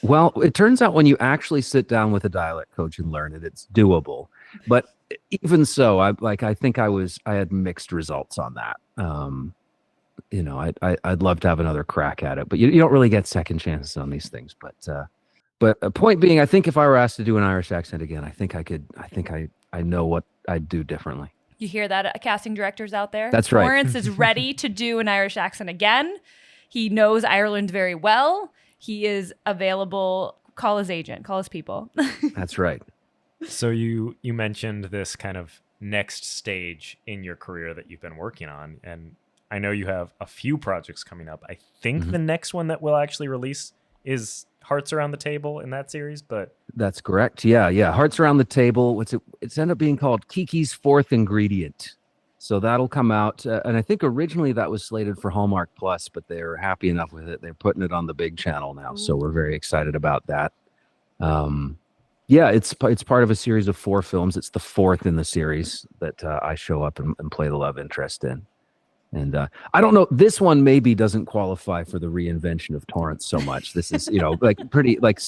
Well, it turns out when you actually sit down with a dialect coach and learn it, it's doable. But even so, I think I had mixed results on that. I'd love to have another crack at it, but you don't really get second chances on these things. But a point being, I think if I were asked to do an Irish accent again, I think I could. I know what I'd do differently. You hear that, casting directors out there? That's right. Torrance is ready to do an Irish accent again. He knows Ireland very well. He is available. Call his agent. Call his people. That's right. So you mentioned this kind of next stage in your career that you've been working on, and I know you have a few projects coming up. I think the next one that we'll actually release is Hearts Around the Table in that series, but that's correct. Yeah. Hearts Around the Table. It's ended up being called Kiki's Fourth Ingredient. So that'll come out, and I think originally that was slated for Hallmark Plus, but they were happy enough with it. They're putting it on the big channel now, so we're very excited about that. Yeah, it's part of a series of 4 films. It's the 4th in the series that I show up and play the love interest in. And I don't know, this one maybe doesn't qualify for the reinvention of Torrance so much. This is, like pretty, like,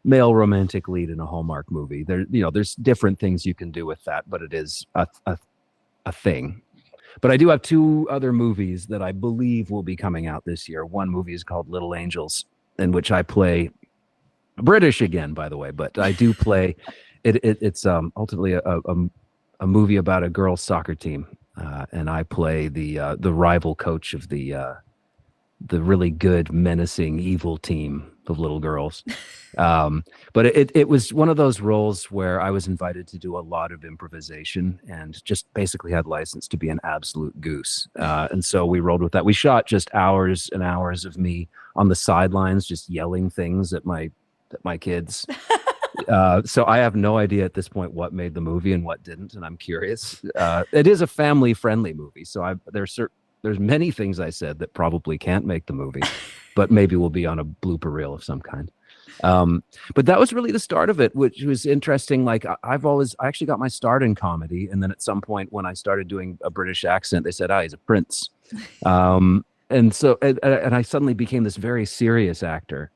male romantic lead in a Hallmark movie. There's different things you can do with that, but it is a thing. But I do have 2 other movies that I believe will be coming out this year. One movie is called Little Angels, in which I play British again, by the way, but I do play it's ultimately a movie about a girls' soccer team. And I play the rival coach of the really good, menacing, evil team of little girls. But it was one of those roles where I was invited to do a lot of improvisation and just basically had license to be an absolute goose. And so we rolled with that. We shot just hours and hours of me on the sidelines, just yelling things at my kids. So I have no idea at this point what made the movie and what didn't, and I'm curious. It is a family-friendly movie, so there's many things I said that probably can't make the movie, but maybe will be on a blooper reel of some kind. But that was really the start of it, which was interesting. Like I actually got my start in comedy, and then at some point when I started doing a British accent, they said, he's a prince. And so and I suddenly became this very serious actor.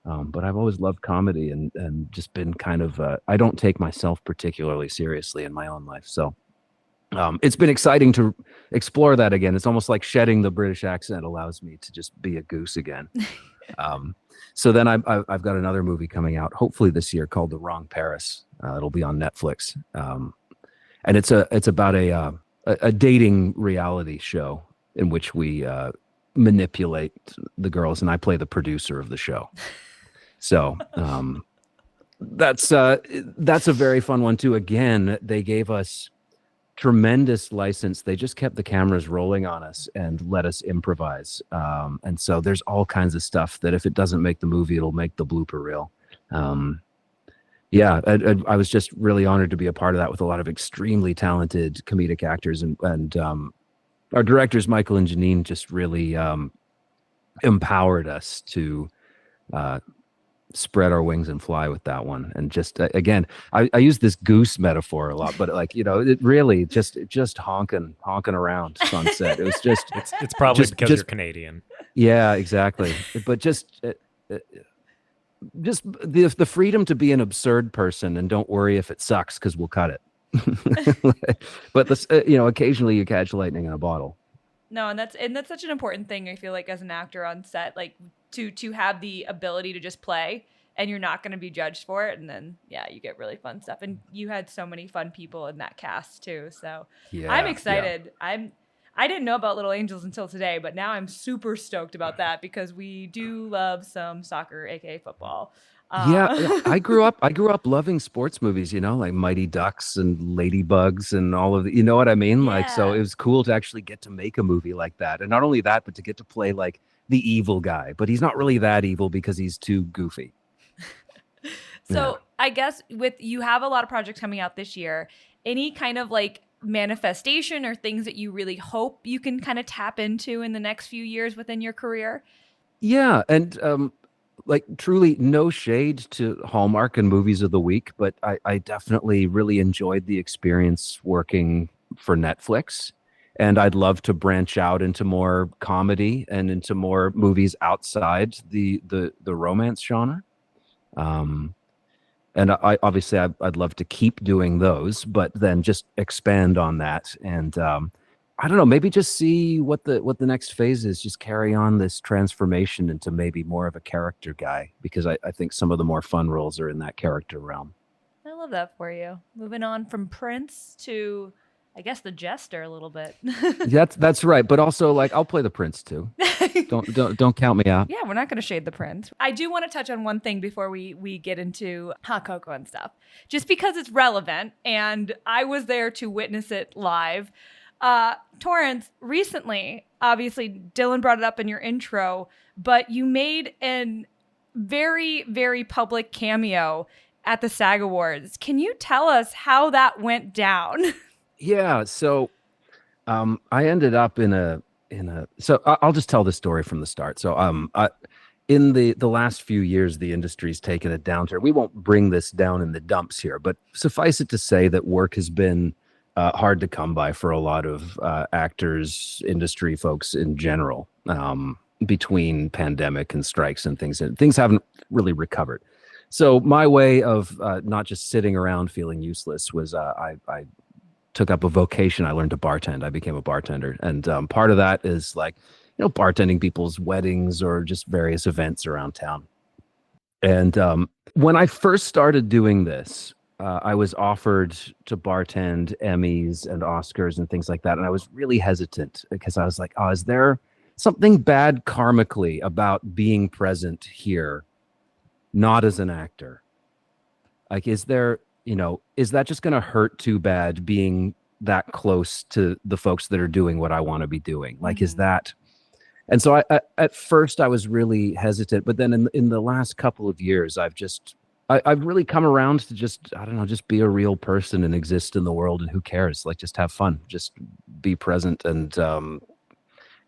But I've always loved comedy and just been kind of, I don't take myself particularly seriously in my own life. So it's been exciting to explore that again. It's almost like shedding the British accent allows me to just be a goose again. So then I've got another movie coming out, hopefully this year, called The Wrong Paris. It'll be on Netflix. And it's about a dating reality show in which we manipulate the girls, and I play the producer of the show. So that's a very fun one too. Again, they gave us tremendous license. They just kept the cameras rolling on us and let us improvise. And so there's all kinds of stuff that if it doesn't make the movie, it'll make the blooper reel. Yeah, I was just really honored to be a part of that with a lot of extremely talented comedic actors, and our directors, Michael and Janine, just really empowered us to spread our wings and fly with that one. And just again, I use this goose metaphor a lot, but it really just honking around on set. It was just it's probably because you're Canadian. Yeah, exactly. But just the freedom to be an absurd person and don't worry if it sucks because we'll cut it. But this, occasionally you catch lightning in a bottle. No, and that's such an important thing. I feel like as an actor on set, like to have the ability to just play, and you're not going to be judged for it, and then you get really fun stuff. And you had so many fun people in that cast too. So I'm excited. Yeah. I didn't know about Little Angels until today, but now I'm super stoked about that because we do love some soccer, aka football. Yeah, I grew up loving sports movies, like Mighty Ducks and Ladybugs and all of the, you know what I mean? Like, so Yeah. it was cool to actually get to make a movie like that. And not only that, but to get to play like the evil guy, but he's not really that evil because he's too goofy. Yeah. So I guess with you have a lot of projects coming out this year, any kind of like manifestation or things that you really hope you can kind of tap into in the next few years within your career? Yeah, and like truly no shade to Hallmark and movies of the week, but I definitely really enjoyed the experience working for Netflix. And I'd love to branch out into more comedy and into more movies outside the romance genre. Um, and I obviously I'd love to keep doing those, but then just expand on that. And I don't know, maybe just see what the next phase is. Just carry on this transformation into maybe more of a character guy, because I think some of the more fun roles are in that character realm. I love that for you. Moving on from Prince to, I guess, the Jester a little bit. That's right. But also, like, I'll play the prince too. Don't count me out. Yeah, we're not going to shade the Prince. I do want to touch on one thing before we get into hot cocoa and stuff, just because it's relevant, and I was there to witness it live. Torrance, recently, obviously, Dylan brought it up in your intro, but you made an very, very public cameo at the SAG Awards. Can you tell us how that went down? Yeah. So I ended up in a so I'll just tell the story from the start. So in the last few years, the industry's taken a downturn. We won't bring this down in the dumps here, but suffice it to say that work has been hard to come by for a lot of actors, industry folks in general, between pandemic and strikes and things haven't really recovered. So my way of not just sitting around feeling useless was I took up a vocation. I learned to bartend. I became a bartender. And part of that is like, bartending people's weddings or just various events around town. And when I first started doing this, I was offered to bartend Emmys and Oscars and things like that. And I was really hesitant because I was like, oh, is there something bad karmically about being present here, not as an actor? Like, is there, is that just going to hurt too bad being that close to the folks that are doing what I want to be doing? Like, is that? And so I at first I was really hesitant, but then in the last couple of years, I've really come around to just, I don't know, just be a real person and exist in the world, and who cares? Like, just have fun, just be present and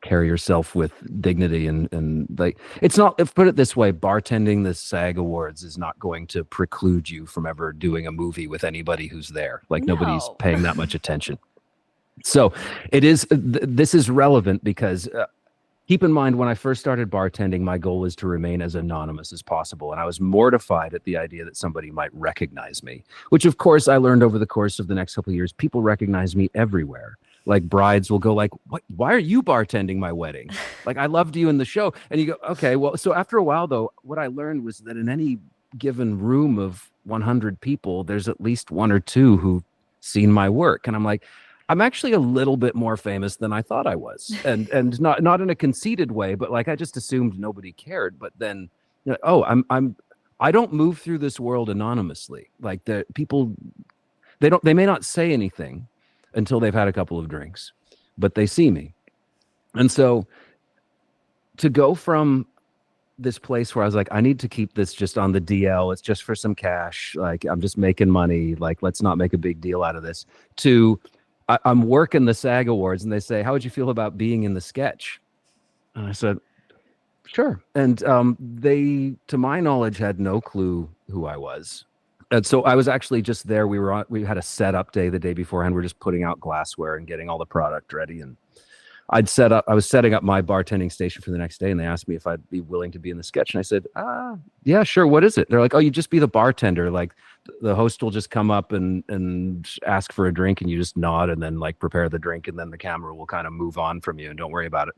carry yourself with dignity and like, it's not, if put it this way, bartending the SAG Awards is not going to preclude you from ever doing a movie with anybody who's there. Like, nobody's No. paying that much attention. So it is, this is relevant because keep in mind, when I first started bartending, my goal was to remain as anonymous as possible. And I was mortified at the idea that somebody might recognize me, which of course I learned over the course of the next couple of years. People recognize me everywhere. Like, brides will go like, "What? Why are you bartending my wedding? Like, I loved you in the show." And you go, okay, well, so after a while though, what I learned was that in any given room of 100 people, there's at least one or two who've seen my work. And I'm like, I'm actually a little bit more famous than I thought I was, and not in a conceited way, but like, I just assumed nobody cared. But then, I don't move through this world anonymously. Like, the people, they may not say anything until they've had a couple of drinks, but they see me. And so to go from this place where I was like, I need to keep this just on the DL, it's just for some cash, like, I'm just making money, like, let's not make a big deal out of this, to I'm working the SAG Awards and they say, how would you feel about being in the sketch? And I said, sure. And they, to my knowledge, had no clue who I was. And so I was actually just there. We had a setup day the day beforehand. We're just putting out glassware and getting all the product ready. And I was setting up my bartending station for the next day, and they asked me if I'd be willing to be in the sketch. And I said, yeah, sure. What is it? They're like, oh, you just be the bartender. Like, the host will just come up and ask for a drink, and you just nod and then like prepare the drink, and then the camera will kind of move on from you, and don't worry about it.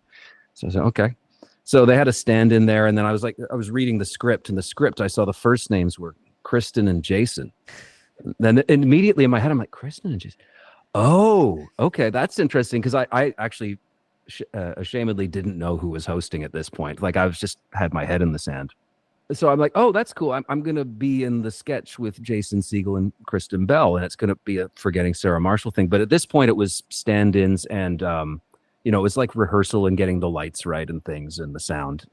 So I said, okay. So they had a stand in there, and then I was reading the script, and the script, I saw the first names were Kristen and Jason. Then immediately in my head, I'm like, Kristen and Jason. Oh, okay. That's interesting. Cause I actually ashamedly didn't know who was hosting at this point. Like, I was just had my head in the sand. so I'm like, oh, that's cool. I'm going to be in the sketch with Jason Segel and Kristen Bell, and it's going to be a Forgetting Sarah Marshall thing. But at this point, it was stand-ins and, it was like rehearsal and getting the lights right and things and the sound.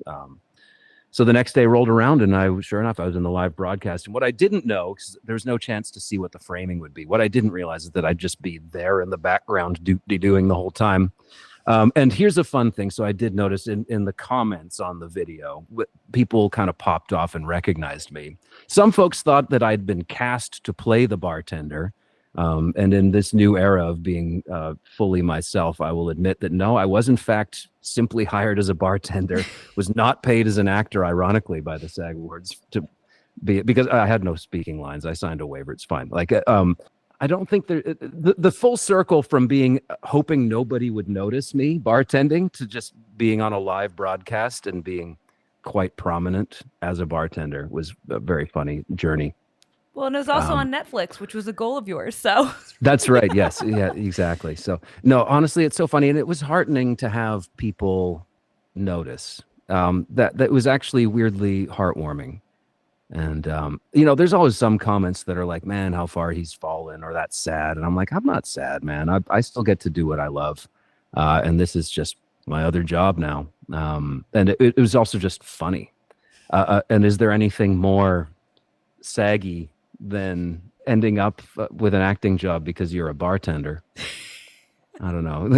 So the next day rolled around, and sure enough, I was in the live broadcast. And what I didn't know, because there's no chance to see what the framing would be, what I didn't realize is that I'd just be there in the background doing the whole time. And here's a fun thing. So I did notice in the comments on the video, people kind of popped off and recognized me. Some folks thought that I'd been cast to play the bartender. And in this new era of being fully myself, I will admit that no, I was in fact simply hired as a bartender, was not paid as an actor, ironically, by the SAG Awards because I had no speaking lines. I signed a waiver. It's fine. I don't think the full circle from being hoping nobody would notice me bartending to just being on a live broadcast and being quite prominent as a bartender was a very funny journey. Well, and it was also on Netflix, which was a goal of yours. So that's right. Yes. Yeah, exactly. So no, honestly, it's so funny. And it was heartening to have people notice. That was actually weirdly heartwarming. And, there's always some comments that are like, man, how far he's fallen, or that's sad. And I'm like, I'm not sad, man. I still get to do what I love. And this is just my other job now. And it was also just funny. And is there anything more saggy than ending up with an acting job because you're a bartender? I don't know.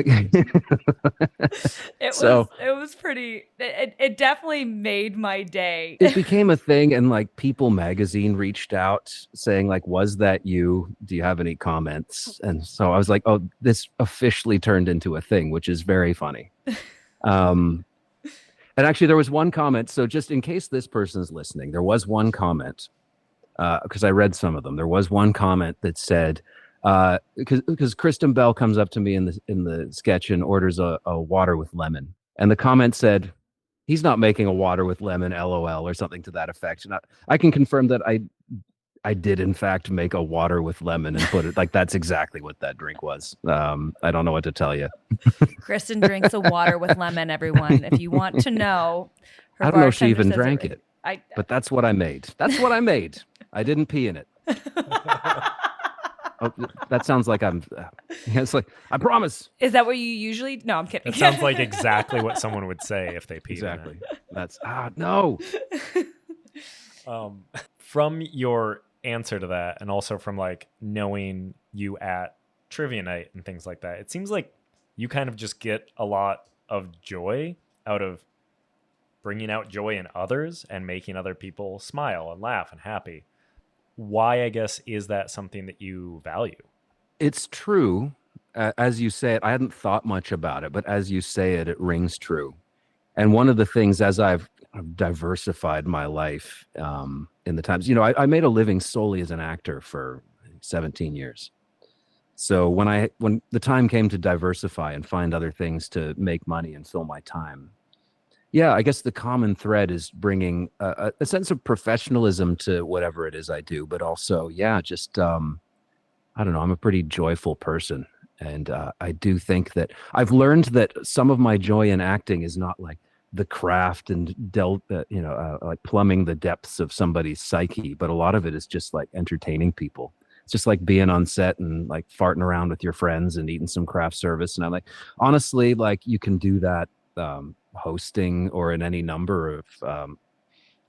It was pretty, it definitely made my day. It became a thing, and like People magazine reached out saying like, was that you? Do you have any comments? And so I was like, oh, this officially turned into a thing, which is very funny. And actually there was one comment. So just in case this person's listening, there was one comment, because I read some of them. There was one comment that said, because Kristen Bell comes up to me in the sketch and orders a water with lemon, and the comment said, he's not making a water with lemon, LOL, or something to that effect. And I can confirm that I did in fact make a water with lemon and put it like, that's exactly what that drink was. I don't know what to tell you. Kristen drinks a water with lemon, everyone. If you want to know, I don't know if she even drank it, but that's what I made. That's what I made. I didn't pee in it. Oh, that sounds like it's like, I promise. Is that what you usually? No, I'm kidding. It sounds like exactly what someone would say if they peed exactly. in it. That's, no. From your answer to that, and also from like knowing you at trivia night and things like that, it seems like you kind of just get a lot of joy out of bringing out joy in others and making other people smile and laugh and happy. Why, I guess, is that something that you value? It's true. As you say it, I hadn't thought much about it, but as you say it, it rings true. And one of the things, as I've diversified my life in the times, I made a living solely as an actor for 17 years. So when the time came to diversify and find other things to make money and fill my time, yeah, I guess the common thread is bringing a sense of professionalism to whatever it is I do, but also, yeah, just, I don't know, I'm a pretty joyful person. And I do think that I've learned that some of my joy in acting is not like the craft and like plumbing the depths of somebody's psyche, but a lot of it is just like entertaining people. It's just like being on set and like farting around with your friends and eating some craft service. And I'm like, honestly, like you can do that hosting or in any number of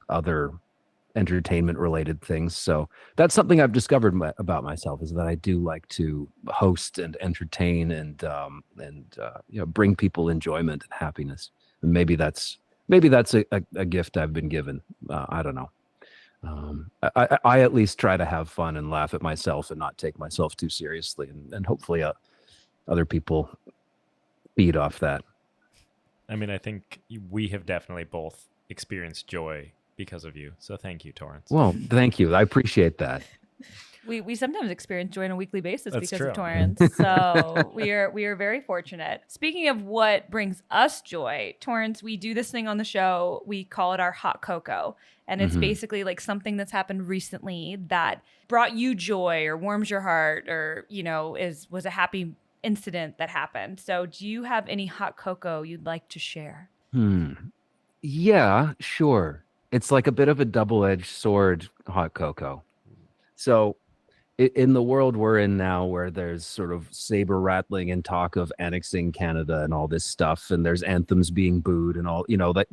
other entertainment related things. So that's something I've discovered about myself, is that I do like to host and entertain and bring people enjoyment and happiness. And maybe that's a gift I've been given. I don't know. I at least try to have fun and laugh at myself and not take myself too seriously, and hopefully other people feed off that. I mean, I think we have definitely both experienced joy because of you. So thank you, Torrance. Well, thank you. I appreciate that. We sometimes experience joy on a weekly basis That's because true. of Torrance. So we are very fortunate. Speaking of what brings us joy, Torrance, we do this thing on the show. We call it our hot cocoa. And it's basically like something that's happened recently that brought you joy or warms your heart or, was a happy incident that happened. So do you have any hot cocoa you'd like to share? Yeah, sure. It's like a bit of a double-edged sword, hot cocoa. So in the world we're in now, where there's sort of saber rattling and talk of annexing Canada and all this stuff, and there's anthems being booed and all, like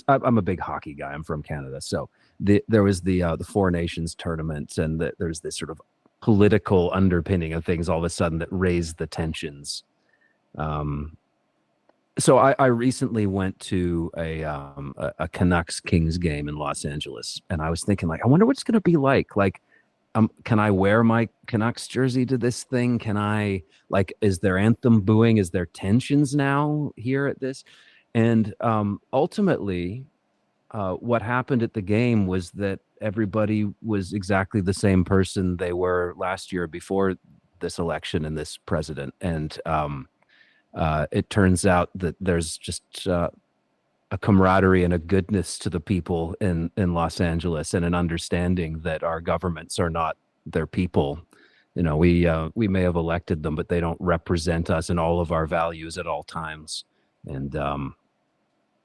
I'm a big hockey guy. I'm from Canada. So there was the Four Nations tournament, and there's this sort of political underpinning of things all of a sudden that raised the tensions. So I recently went to a Canucks Kings game in Los Angeles, and I was thinking, like, I wonder what it's going to be like. Like, can I wear my Canucks jersey to this thing? Can I, like, is there anthem booing? Is there tensions now here at this? And ultimately, what happened at the game was that everybody was exactly the same person they were last year before this election and this president. And it turns out that there's just a camaraderie and a goodness to the people in Los Angeles, and an understanding that our governments are not their people. We may have elected them, but they don't represent us and all of our values at all times. And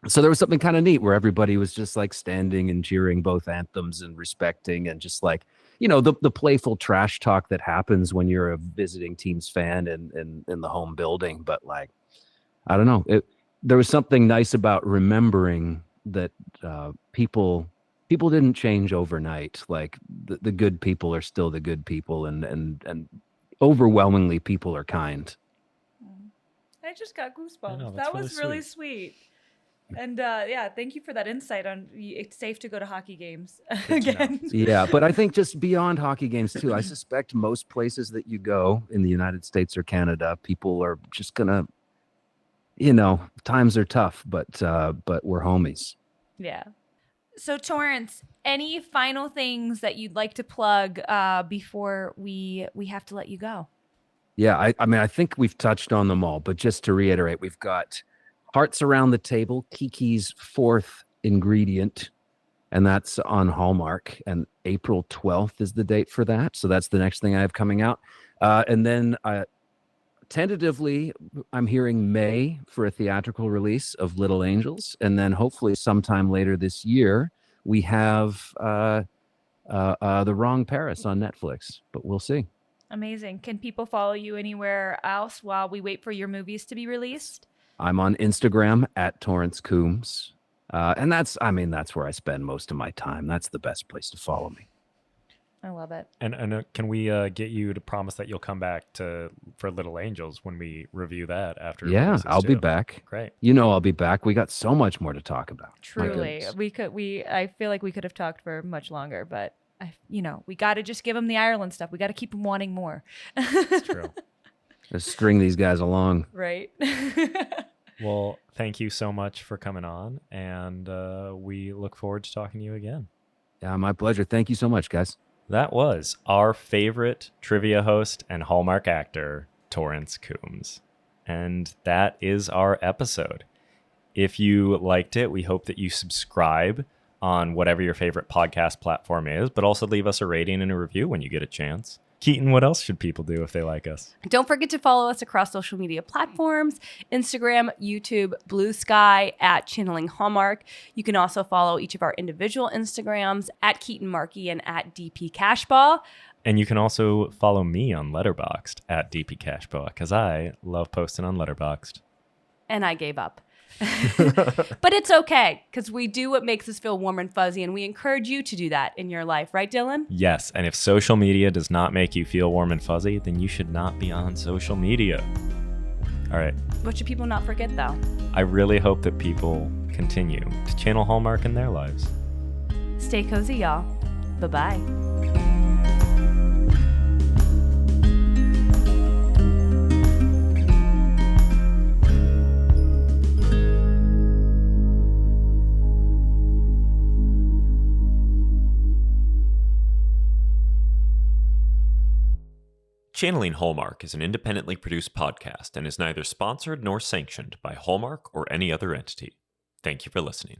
so there was something kind of neat where everybody was just like standing and cheering both anthems and respecting, and just like, the playful trash talk that happens when you're a visiting team's fan in the home building. But, like, I don't know, there was something nice about remembering that people didn't change overnight. Like, the good people are still the good people, and overwhelmingly people are kind. I just got goosebumps. know, That that's was really really sweet. And thank you for that insight on it's safe to go to hockey games again. Yeah, but I think just beyond hockey games too, I suspect most places that you go in the United States or Canada, people are just gonna, times are tough, but we're homies. Yeah. So Torrance, any final things that you'd like to plug before we have to let you go? Yeah, I mean, I think we've touched on them all, but just to reiterate, we've got Hearts Around the Table, Kiki's fourth ingredient, and that's on Hallmark, and April 12th is the date for that. So that's the next thing I have coming out. And then tentatively, I'm hearing May for a theatrical release of Little Angels, and then hopefully sometime later this year, we have The Wrong Paris on Netflix, but we'll see. Amazing. Can people follow you anywhere else while we wait for your movies to be released? I'm on Instagram at Torrance Coombs. And that's where I spend most of my time. That's the best place to follow me. I love it. And can we get you to promise that you'll come back for Little Angels when we review that after? Yeah, I'll be back. Great. I'll be back. We got so much more to talk about. Truly, I feel like we could have talked for much longer, but we got to just give them the Ireland stuff. We got to keep them wanting more. That's true. Just string these guys along. Right. Well, thank you so much for coming on, and we look forward to talking to you again. Yeah, my pleasure. Thank you so much, guys. That was our favorite trivia host and Hallmark actor, Torrance Coombs. And that is our episode. If you liked it, we hope that you subscribe on whatever your favorite podcast platform is, but also leave us a rating and a review when you get a chance. Keetin, what else should people do if they like us? Don't forget to follow us across social media platforms, Instagram, YouTube, Blue Sky, at Channeling Hallmark. You can also follow each of our individual Instagrams, at Keetin Markey and at DP Cashball. And you can also follow me on Letterboxd at DP Cashball, because I love posting on Letterboxd. And I gave up. But it's okay, because we do what makes us feel warm and fuzzy, and we encourage you to do that in your life. Right, Dylan? Yes, and if social media does not make you feel warm and fuzzy, then you should not be on social media. All right. What should people not forget, though? I really hope that people continue to channel Hallmark in their lives. Stay cozy, y'all. Bye-bye. Channeling Hallmark is an independently produced podcast and is neither sponsored nor sanctioned by Hallmark or any other entity. Thank you for listening.